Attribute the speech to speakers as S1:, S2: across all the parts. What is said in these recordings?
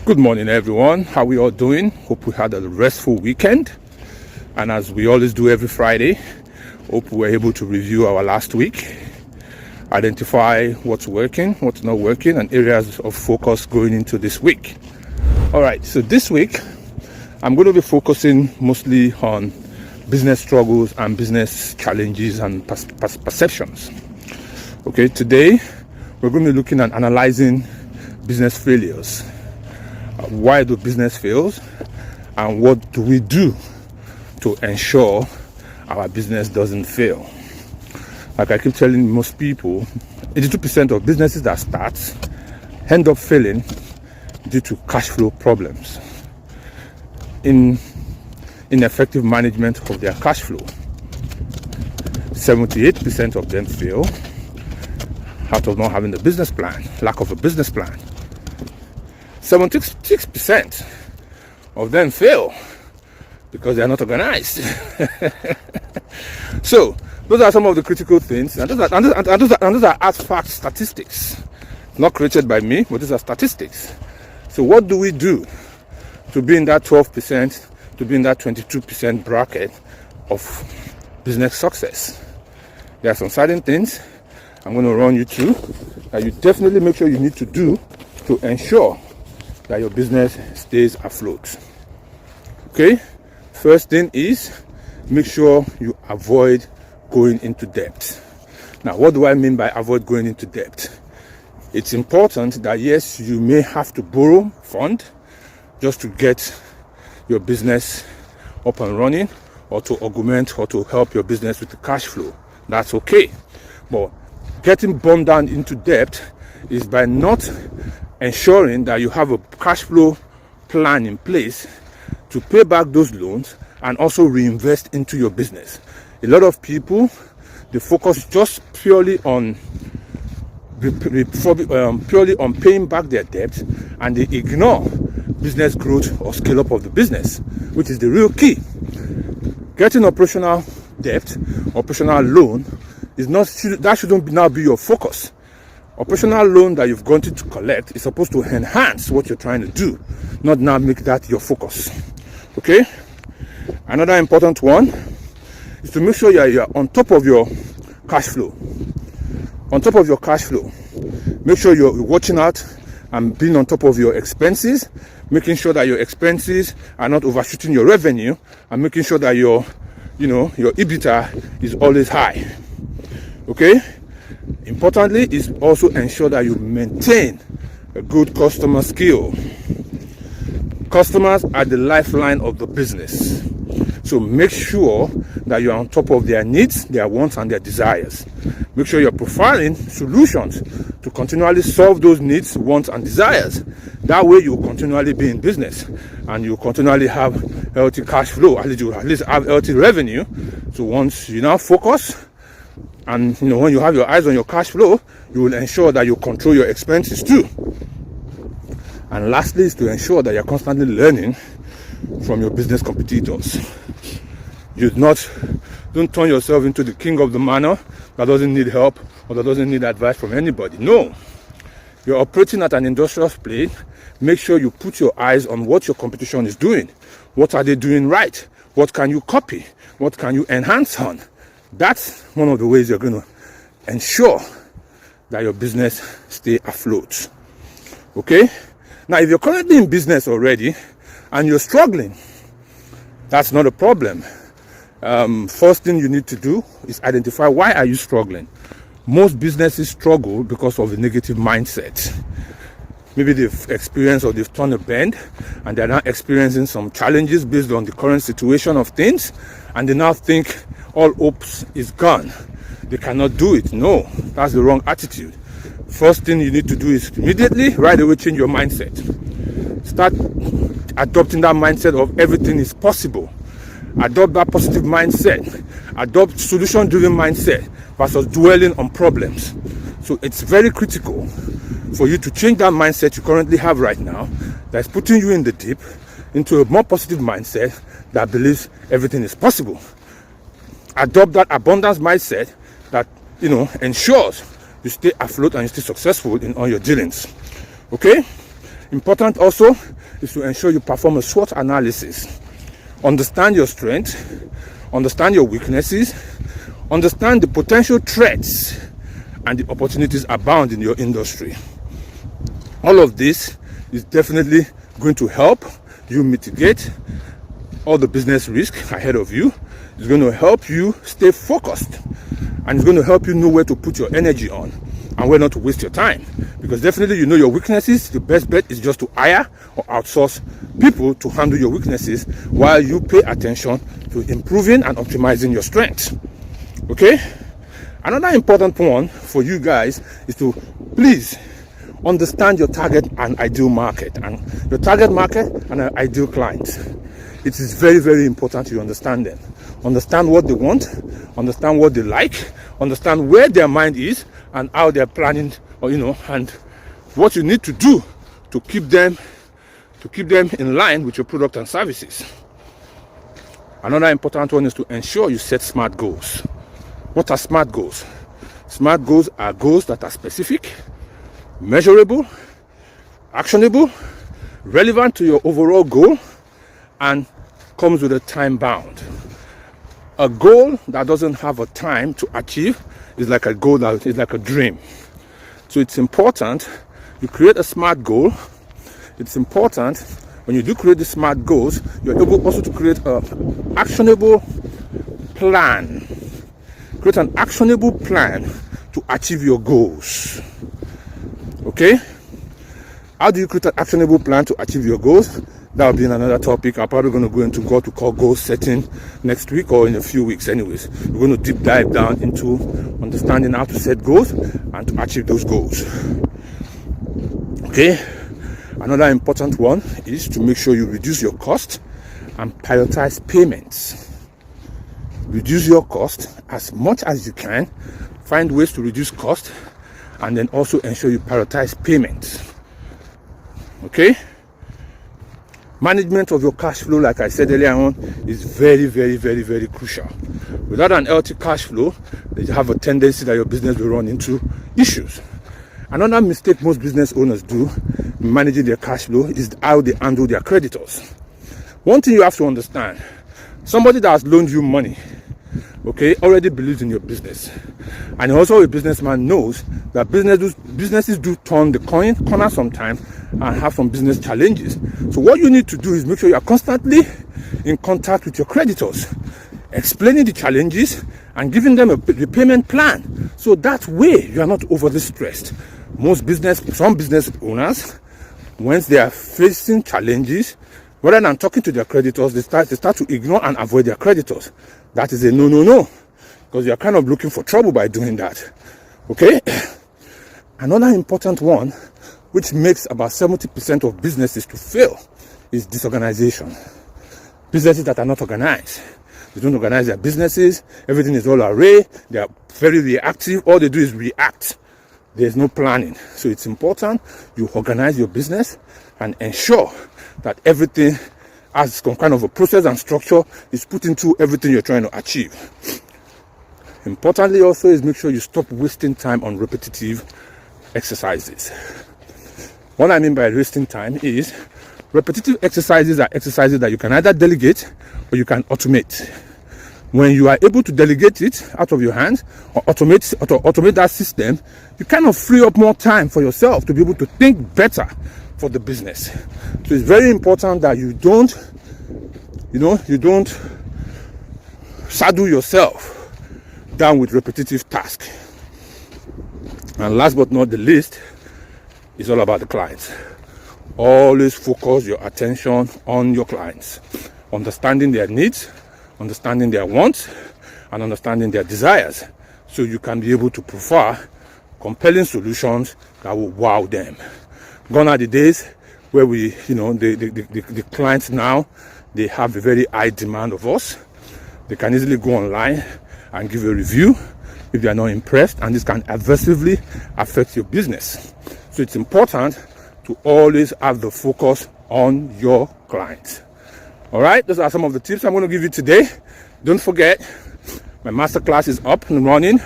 S1: Good morning, everyone. How we all doing? Hope we had a restful weekend. And as we always do every Friday, hope we were able to review our last week, identify what's working, what's not working, and areas of focus going into this week. All right, so this week, I'm going to be focusing mostly on business struggles and business challenges and perceptions. Okay, today, we're going to be looking at analyzing business failures. Why do business fails, and what do we do to ensure our business doesn't fail? Like I keep telling most people, 82% of businesses that start end up failing due to cash flow problems, ineffective management of their cash flow. 78% of them fail out of not having a business plan, lack of a business plan. 76% of them fail because they are not organized. So those are some of the critical things, and those are artifact statistics, not created by me, but these are statistics. So what do we do to be in that 12%, to be in that 22% bracket of business success? There are some certain things I'm going to run you through that you definitely make sure you need to do to ensure that your business stays afloat. Okay, first thing is make sure you avoid going into debt. Now, what do I mean by avoid going into debt? It's important that yes, you may have to borrow fund just to get your business up and running, or to augment or to help your business with the cash flow. That's okay. But getting bogged down into debt is by not ensuring that you have a cash flow plan in place to pay back those loans and also reinvest into your business. A lot of people, they focus just purely on paying back their debt, and they ignore business growth or scale up of the business, which is the real key. Getting operational debt, operational loan that shouldn't now be your focus. Operational loan that you've gone to collect is supposed to enhance what you're trying to do, not now make that your focus. Okay? Another important one is to make sure you're on top of your cash flow. On top of your cash flow, make sure you're watching out and being on top of your expenses, making sure that your expenses are not overshooting your revenue, and making sure that your EBITDA is always high. Okay? Importantly, is also ensure that you maintain a good customer skill. Customers are the lifeline of the business. So make sure that you are on top of their needs, their wants, and their desires. Make sure you're profiling solutions to continually solve those needs, wants, and desires. That way you'll continually be in business and you'll continually have healthy cash flow. At least have healthy revenue. So once you now focus, and when you have your eyes on your cash flow, you will ensure that you control your expenses too. And lastly is to ensure that you're constantly learning from your business competitors. Don't turn yourself into the king of the manor that doesn't need help or that doesn't need advice from anybody. No. You're operating at an industrial plane. Make sure you put your eyes on what your competition is doing. What are they doing right? What can you copy? What can you enhance on? That's one of the ways you're going to ensure that your business stay afloat. Okay? Now, if you're currently in business already and you're struggling, that's not a problem. First thing you need to do is identify why are you struggling. Most businesses struggle because of a negative mindset. Maybe they've experienced or they've turned a bend and they're now experiencing some challenges based on the current situation of things, and they now think all hopes is gone. They cannot do it. No, that's the wrong attitude. First thing you need to do is immediately, right away, change your mindset. Start adopting that mindset of everything is possible. Adopt that positive mindset. Adopt solution-driven mindset versus dwelling on problems. So it's very critical for you to change that mindset you currently have right now that's putting you in the deep into a more positive mindset that believes everything is possible. Adopt that abundance mindset that ensures you stay afloat and you stay successful in all your dealings. Okay? Important also is to ensure you perform a SWOT analysis. Understand your strengths, understand your weaknesses, understand the potential threats and the opportunities abound in your industry. All of this is definitely going to help you mitigate all the business risk ahead of you. It's going to help you stay focused, and it's going to help you know where to put your energy on and where not to waste your time. Because definitely you know your weaknesses. The best bet is just to hire or outsource people to handle your weaknesses while you pay attention to improving and optimizing your strengths. Okay? Another important one for you guys is to please understand your target and ideal market, and your target market and an ideal client. It is very, very important you understand them. Understand what they want, understand what they like, understand where their mind is and how they're planning, or and what you need to do to keep them in line with your product and services. Another important one is to ensure you set SMART goals. What are SMART goals? SMART goals are goals that are specific, measurable, actionable, relevant to your overall goal, and comes with a time bound. A goal that doesn't have a time to achieve is like a goal that is like a dream. So it's important you create a SMART goal. It's important when you do create the SMART goals, you're able also to create an actionable plan. Create an actionable plan to achieve your goals. Okay? How do you create an actionable plan to achieve your goals? That will be in another topic. I'm probably going to go into what we call goal setting next week or in a few weeks anyways. We're going to deep dive down into understanding how to set goals and to achieve those goals. Okay? Another important one is to make sure you reduce your cost and prioritize payments. Reduce your cost as much as you can. Find ways to reduce cost, and then also ensure you prioritize payments. Okay? Management of your cash flow, like I said earlier on, is very, very, very, very crucial. Without an healthy cash flow, you have a tendency that your business will run into issues. Another mistake most business owners do in managing their cash flow is how they handle their creditors. One thing you have to understand, somebody that has loaned you money, okay, already believes in your business. And also a businessman knows that businesses do turn the corner sometimes and have some business challenges. So what you need to do is make sure you are constantly in contact with your creditors, explaining the challenges and giving them a repayment plan. So that way you are not overly stressed. Some business owners, once they are facing challenges, rather than talking to their creditors, they start to ignore and avoid their creditors. That is a no, because you are kind of looking for trouble by doing that. Okay? Another important one, which makes about 70% of businesses to fail, is disorganization. Businesses that are not organized. They don't organize their businesses. Everything is all array. They are very reactive. All they do is react. There's no planning. So it's important you organize your business and ensure that everything has some kind of a process and structure is put into everything you're trying to achieve. Importantly also is make sure you stop wasting time on repetitive exercises. What I mean by wasting time is repetitive exercises are exercises that you can either delegate or you can automate. When you are able to delegate it out of your hands or automate that system, you kind of free up more time for yourself to be able to think better for the business. So it's very important that you don't saddle yourself down with repetitive tasks. And last but not the least, it's all about the clients. Always focus your attention on your clients, understanding their needs, understanding their wants, and understanding their desires, so you can be able to provide compelling solutions that will wow them. Gone are the days where the clients now, they have a very high demand of us. They can easily go online and give a review if they are not impressed, and this can adversely affect your business. So it's important to always have the focus on your clients. All right, those are some of the tips I'm going to give you today. Don't forget, my masterclass is up and running,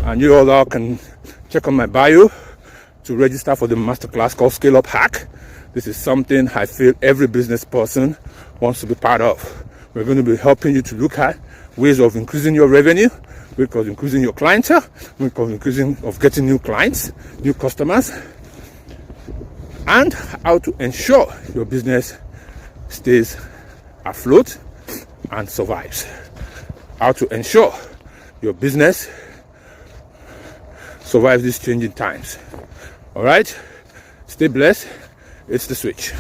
S1: and you all can check on my bio to register for the masterclass called Scale Up Hack. This is something I feel every business person wants to be part of. We're going to be helping you to look at ways of increasing your revenue, ways of increasing your clientele, ways of getting new clients, new customers, and how to ensure your business stays afloat and survives. How to ensure your business survives these changing times. All right, stay blessed. It's The Switch.